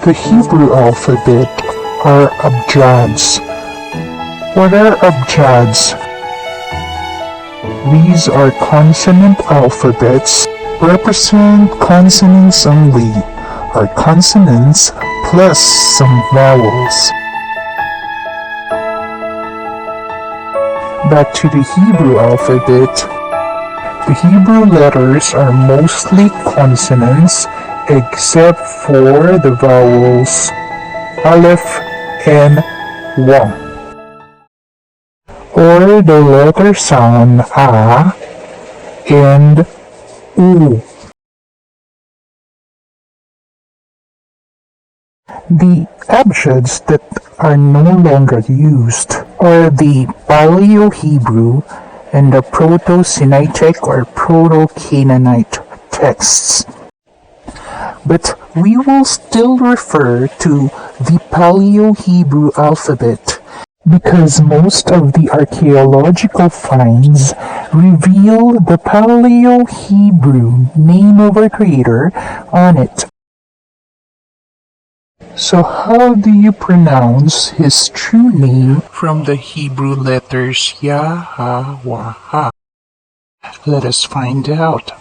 the Hebrew alphabet are abjads. What are abjads? These are consonant alphabets, represent consonants only, or consonants plus some vowels. Back to the Hebrew alphabet. The Hebrew letters are mostly consonants except for the vowels Aleph and Wa, or the letter sound A and U. The abjads that are no longer used are the Paleo-Hebrew and the Proto-Semitic or Proto-Canaanite texts. But we will still refer to the Paleo-Hebrew alphabet because most of the archaeological finds reveal the Paleo-Hebrew name of our creator on it. So how do you pronounce his true name from the Hebrew letters Yahuah? Let us find out.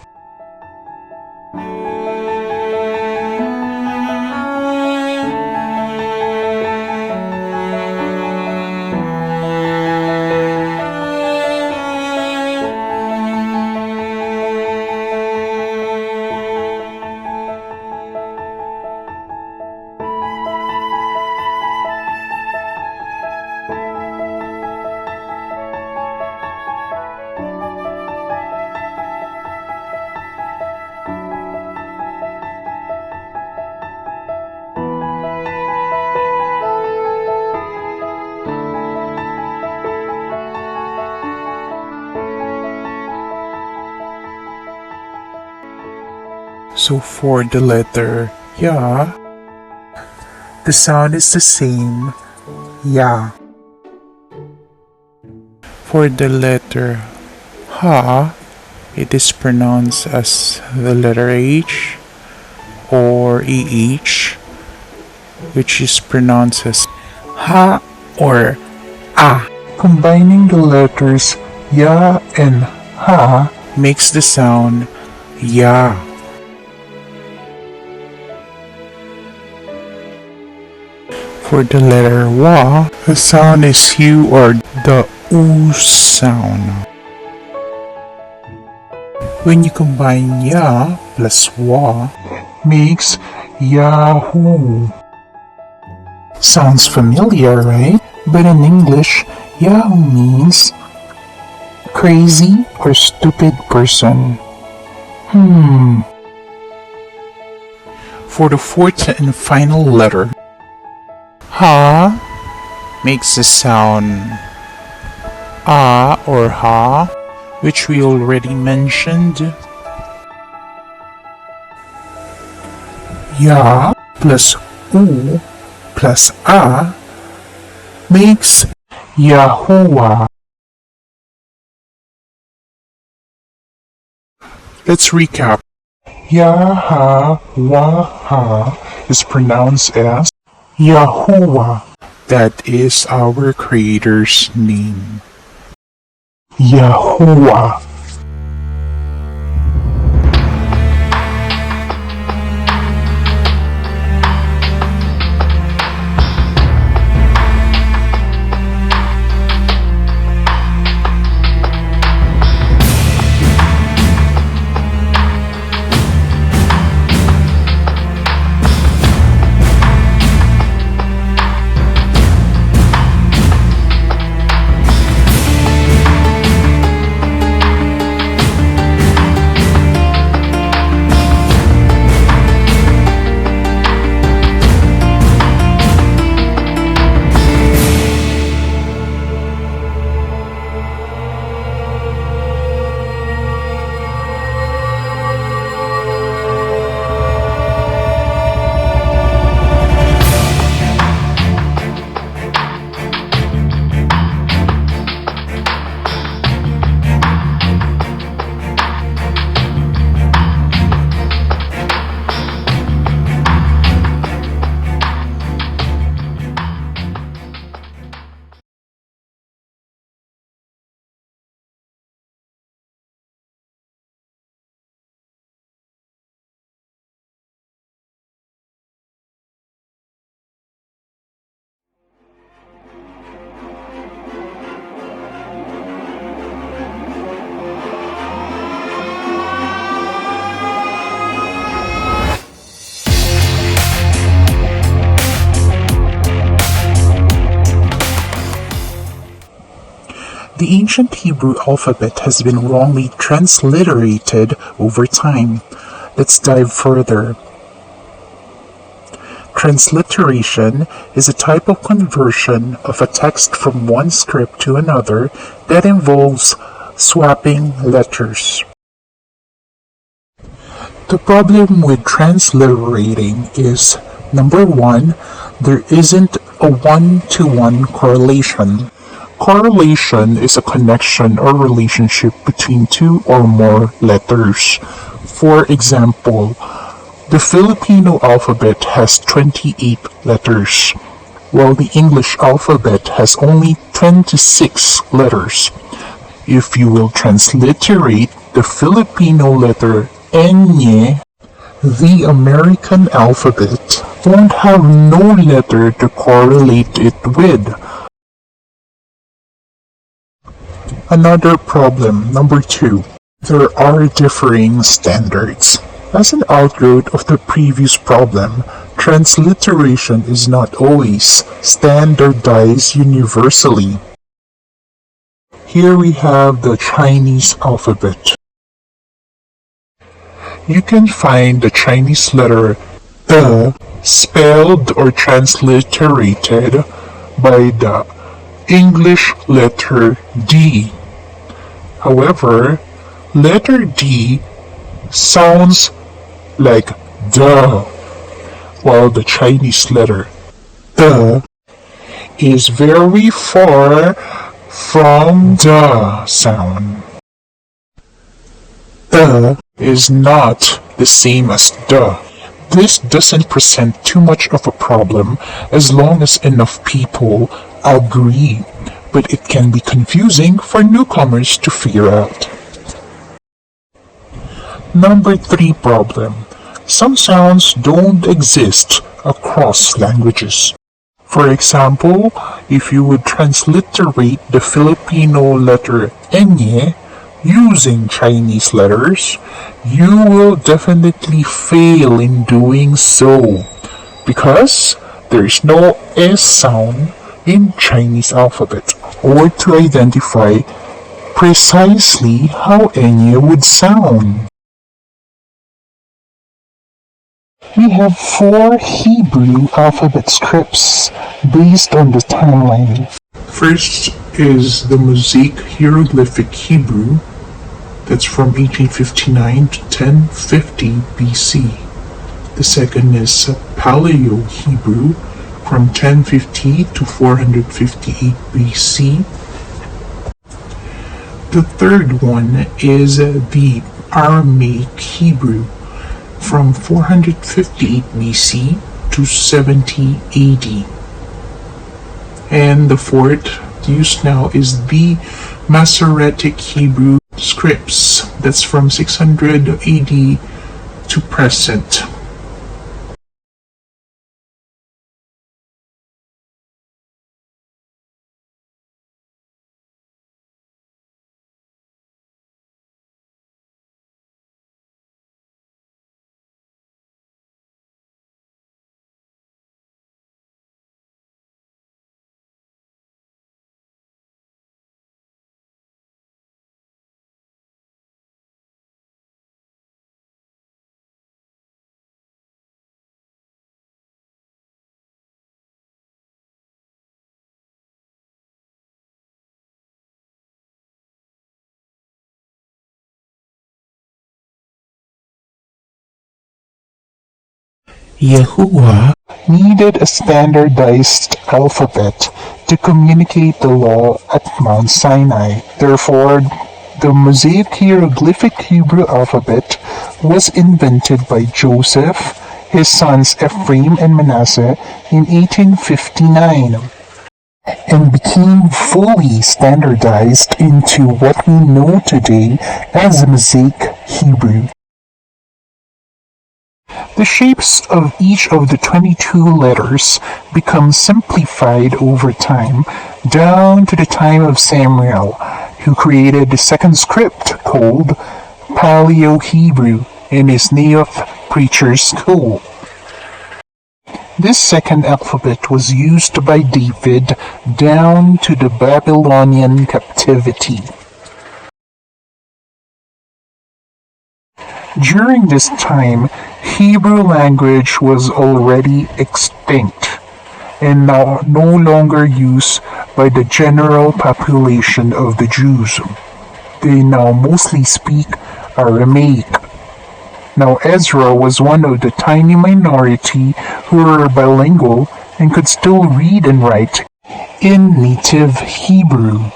So for the letter Ya, the sound is the same, Ya. For the letter Ha, it is pronounced as the letter H or EH, which is pronounced as Ha or A. Combining the letters Ya and Ha makes the sound Ya. For the letter Wa, the sound is U or the U sound. When you combine Ya plus Wa, makes Yahoo. Sounds familiar, right? But in English, Yahoo means crazy or stupid person. For the fourth and final letter, Ha makes the sound A or Ha, which we already mentioned. Ya plus U plus A makes Yahuah. Let's recap. Yahuah is pronounced as Yahuah. That is our Creator's name. Yahuah. The ancient Hebrew alphabet has been wrongly transliterated over time. Let's dive further. Transliteration is a type of conversion of a text from one script to another that involves swapping letters. The problem with transliterating is, number one, there isn't a one-to-one correlation. Correlation is a connection or relationship between two or more letters. For example, the Filipino alphabet has 28 letters, while the English alphabet has only 26 letters. If you will transliterate the Filipino letter Nye, the American alphabet won't have no letter to correlate it with. Another problem, number 2. There are differing standards. As an outgrowth of the previous problem, transliteration is not always standardized universally. Here we have the Chinese alphabet. You can find the Chinese letter the spelled or transliterated by the English letter D. However, letter D sounds like the, while the Chinese letter the is very far from the sound. The is not the same as the. This doesn't present too much of a problem as long as enough people agree, but it can be confusing for newcomers to figure out. Number 3 problem. Some sounds don't exist across languages. For example, if you would transliterate the Filipino letter Nye using Chinese letters, you will definitely fail in doing so because there is no S sound in Chinese alphabet, or to identify precisely how Nye would sound. We have 4 Hebrew alphabet scripts based on the timeline. First is the Mosaic hieroglyphic Hebrew, that's from 1859 to 1050 BC. The second is Paleo Hebrew from 1050 to 458 BC. The third one is the Aramaic Hebrew from 458 BC to 70 AD. And the fourth used now is the Masoretic Hebrew scripts, that's from 600 AD to present. Yahuah needed a standardized alphabet to communicate the law at Mount Sinai. Therefore, the Mosaic hieroglyphic Hebrew alphabet was invented by Joseph, his sons Ephraim and Manasseh in 1859, and became fully standardized into what we know today as Mosaic Hebrew. The shapes of each of the 22 letters become simplified over time, down to the time of Samuel, who created the second script called Paleo Hebrew in his Neoth Preacher's School. This second alphabet was used by David down to the Babylonian captivity. During this time, Hebrew language was already extinct and now no longer used by the general population of the Jews. They now mostly speak Aramaic. Now Ezra was one of the tiny minority who were bilingual and could still read and write in native Hebrew.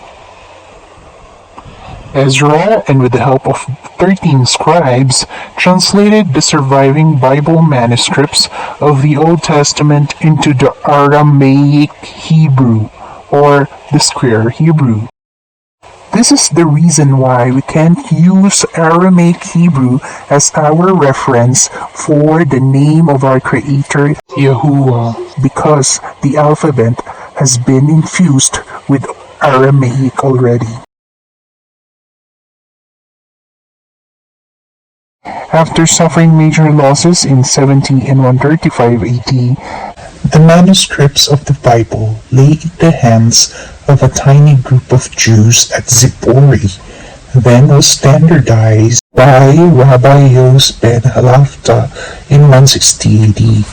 Ezra, and with the help of 13 scribes, translated the surviving Bible manuscripts of the Old Testament into the Aramaic Hebrew, or the Square Hebrew. This is the reason why we can't use Aramaic Hebrew as our reference for the name of our Creator, Yahuah, because the alphabet has been infused with Aramaic already. After suffering major losses in 70 and 135 AD, the manuscripts of the Bible lay in the hands of a tiny group of Jews at Zippori, then was standardized by Rabbi Yos ben Halafta in 160 AD.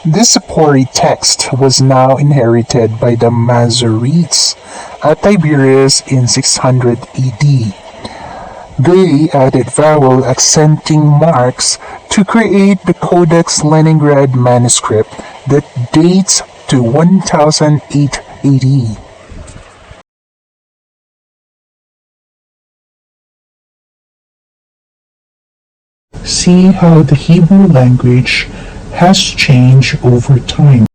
This Zippori text was now inherited by the Masoretes at Tiberias in 600 AD. They added vowel accenting marks to create the Codex Leningrad manuscript that dates to 1008 AD. See how the Hebrew language has changed over time.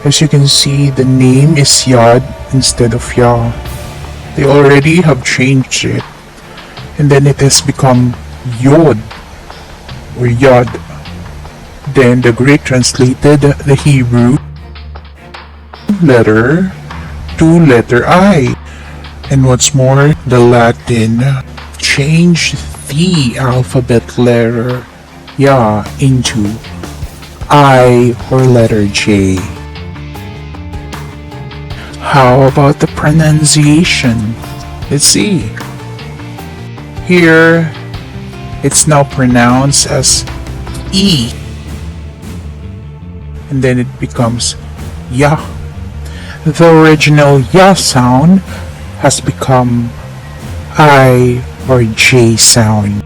As you can see, the name is Yod instead of Yah. They already have changed it, and then it has become Yod or Yod. Then the Greek translated the Hebrew letter to letter I. And what's more, the Latin changed the alphabet letter Yah into I or letter J. How about the pronunciation? Let's see. Here, it's now pronounced as E. And then it becomes Yah. The original Yah sound has become I or J sound.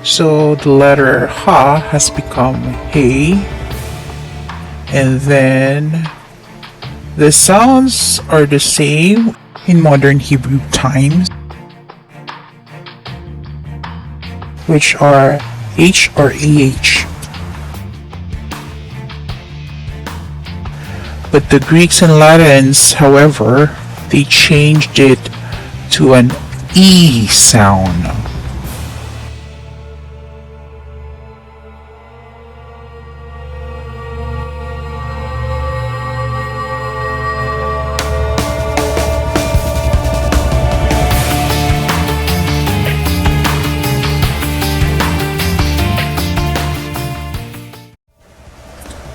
So the letter Ha has become Hey, and then the sounds are the same in modern Hebrew times, which are H or AH. But the Greeks and Latins, however, they changed it to an E sound.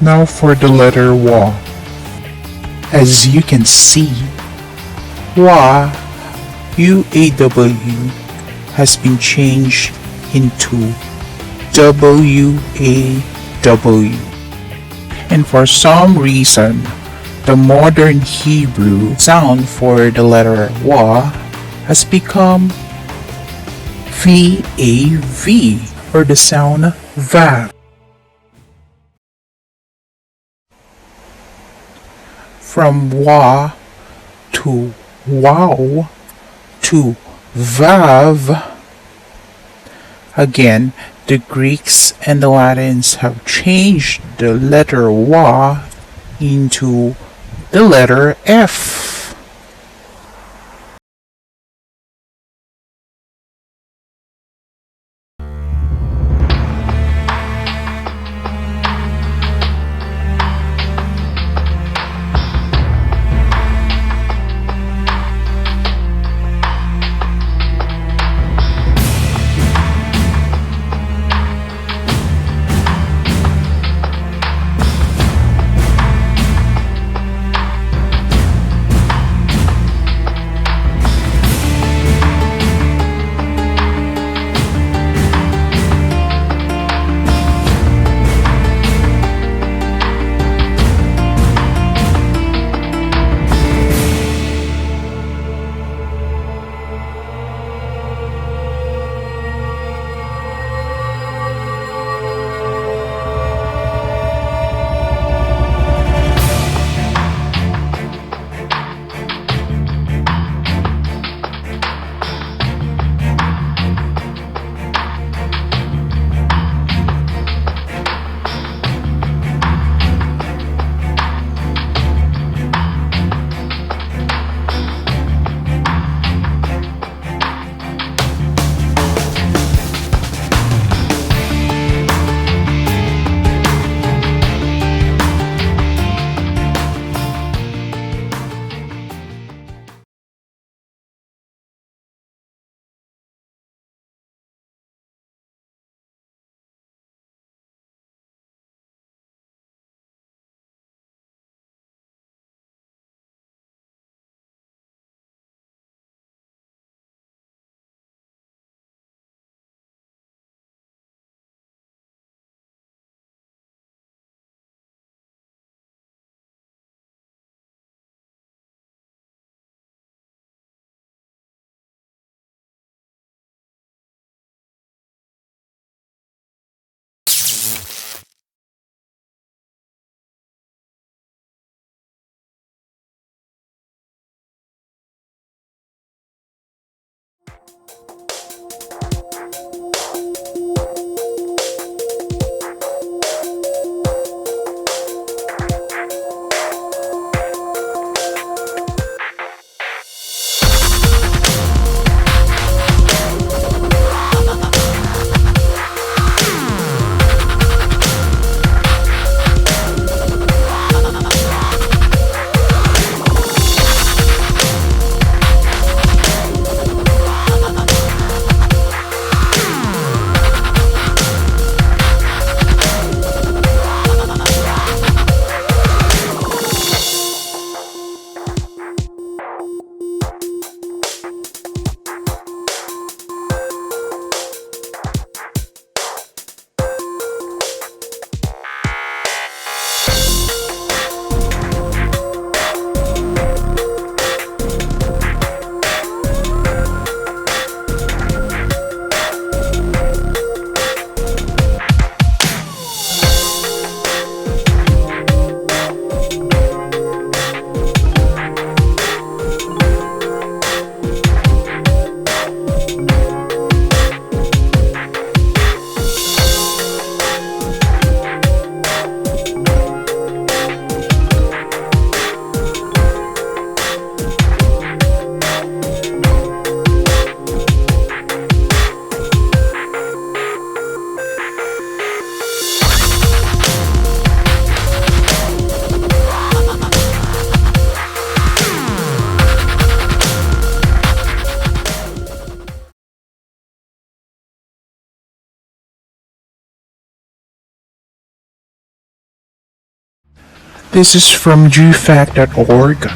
Now for the letter Wa. As you can see, Wa, UAW, has been changed into WAW. And for some reason, the modern Hebrew sound for the letter Wa has become VAV, or the sound VAV. From Wa to Wow to Vav. Again, the Greeks and the Latins have changed the letter Wa into the letter F. This is from jewfact.org.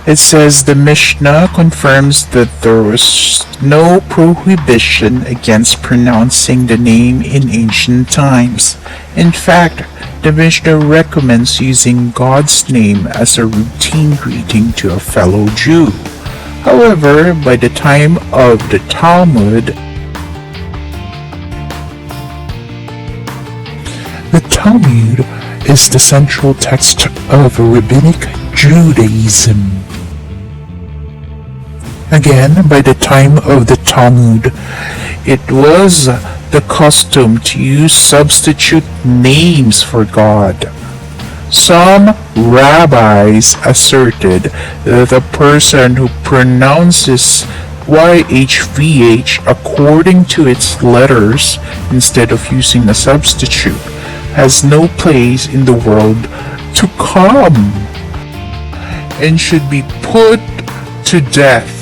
It says the Mishnah confirms that there was no prohibition against pronouncing the name in ancient times. In fact, the Mishnah recommends using God's name as a routine greeting to a fellow Jew. However, by the time of the Talmud, the Talmud is the central text of Rabbinic Judaism. Again, by the time of the Talmud, it was the custom to use substitute names for God. Some rabbis asserted that a person who pronounces YHVH according to its letters instead of using a substitute has no place in the world to come and should be put to death.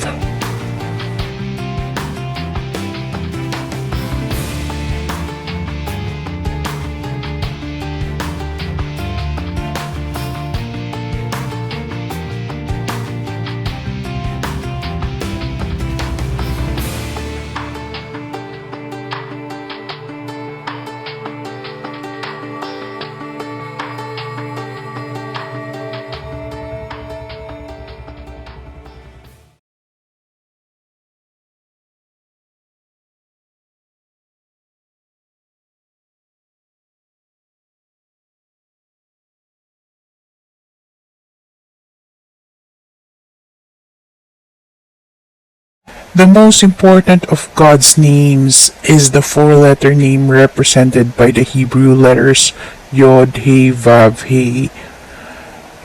The most important of God's names is the four-letter name represented by the Hebrew letters Yod, He, Vav, He.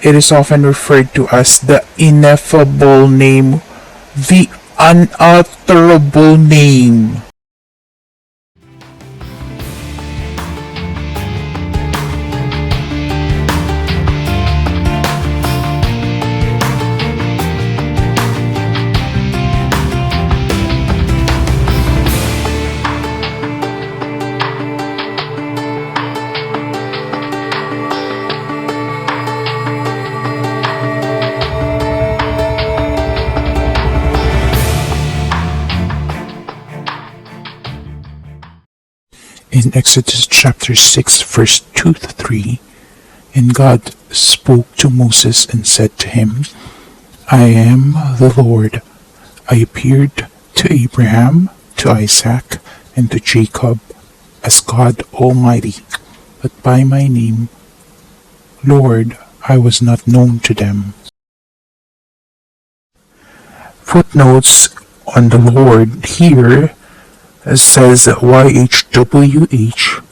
It is often referred to as the ineffable name, the unutterable name. In Exodus chapter 6, verse 2 to 3, and God spoke to Moses and said to him, I am the Lord. I appeared to Abraham, to Isaac, and to Jacob as God Almighty, but by my name, Lord, I was not known to them. Footnotes on the Lord here says YHWH,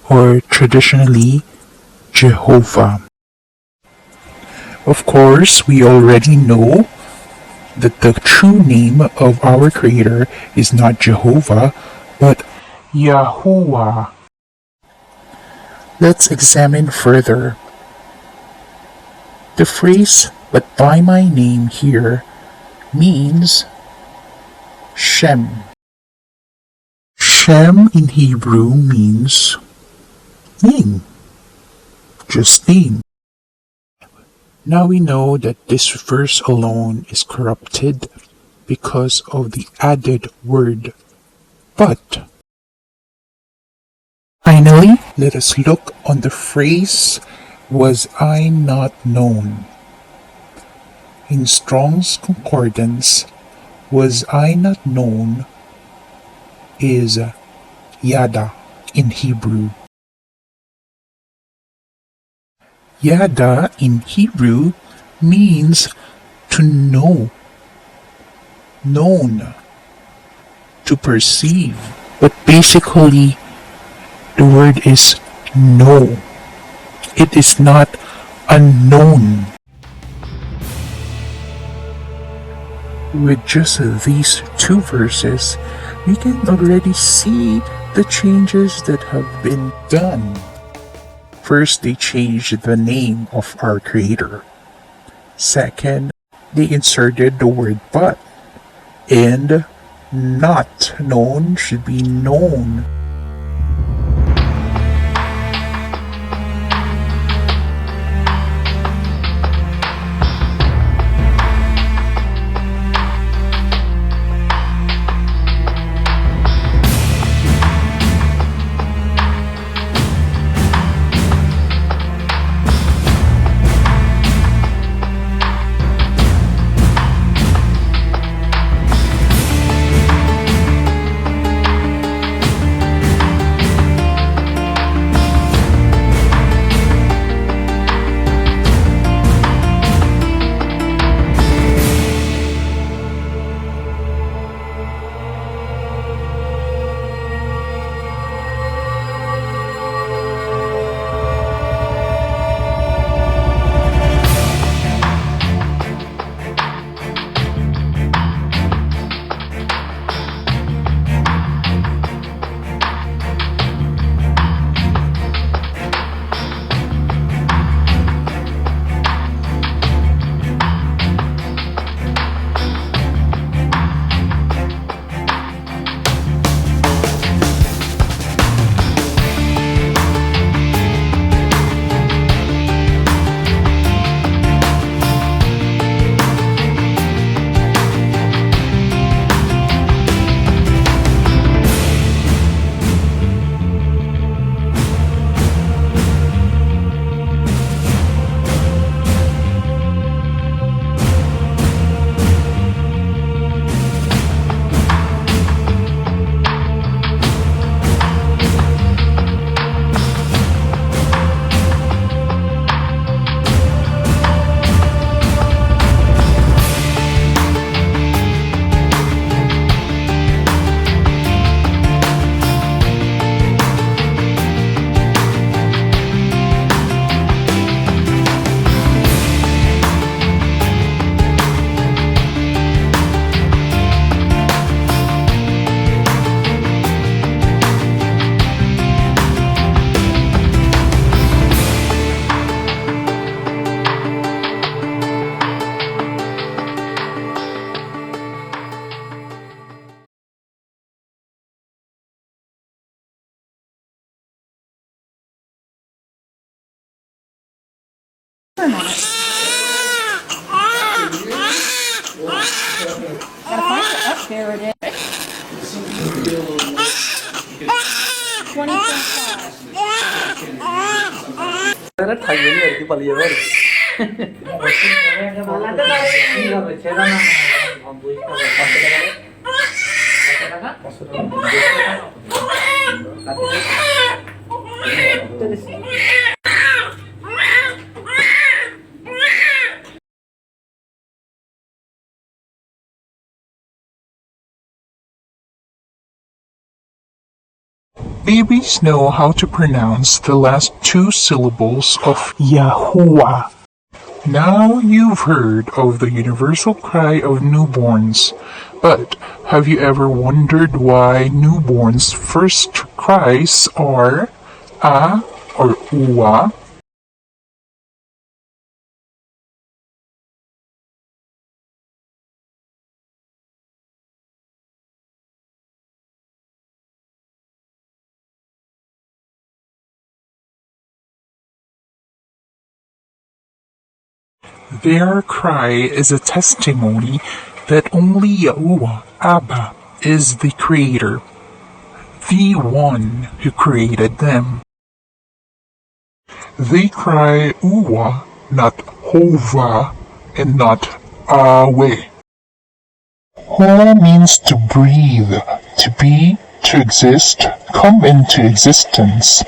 or traditionally Jehovah. Of course, we already know that the true name of our Creator is not Jehovah, but Yahuah. Let's examine further. The phrase, but by my name here, means Shem. Shem in Hebrew means name, just name. Now we know that this verse alone is corrupted because of the added word but. Finally, let us look on the phrase, was I not known? In Strong's Concordance, was I not known is Yada in Hebrew. Yada in Hebrew means to know, known, to perceive, but basically the word is know. It is not unknown. With just these two verses, we can already see the changes that have been done. First, they changed the name of our Creator. Second, they inserted the word but, and not known should be known. For a minute. Gotta find it. Oh, there it is. 20.5. Babies know how to pronounce the last two syllables of Yahuah. Now you've heard of the universal cry of newborns, but have you ever wondered why newborns' first cries are ah or uwa? Their cry is a testimony that only Yahuah, Abba, is the creator, the one who created them. They cry Uwa, not Hova, and not Awe. Ho means to breathe, to be, to exist, come into existence.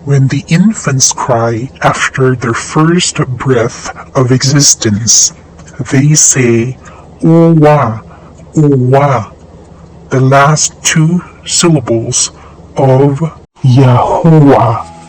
When the infants cry after their first breath of existence, they say Uwa, Uwa, the last two syllables of Yahuah.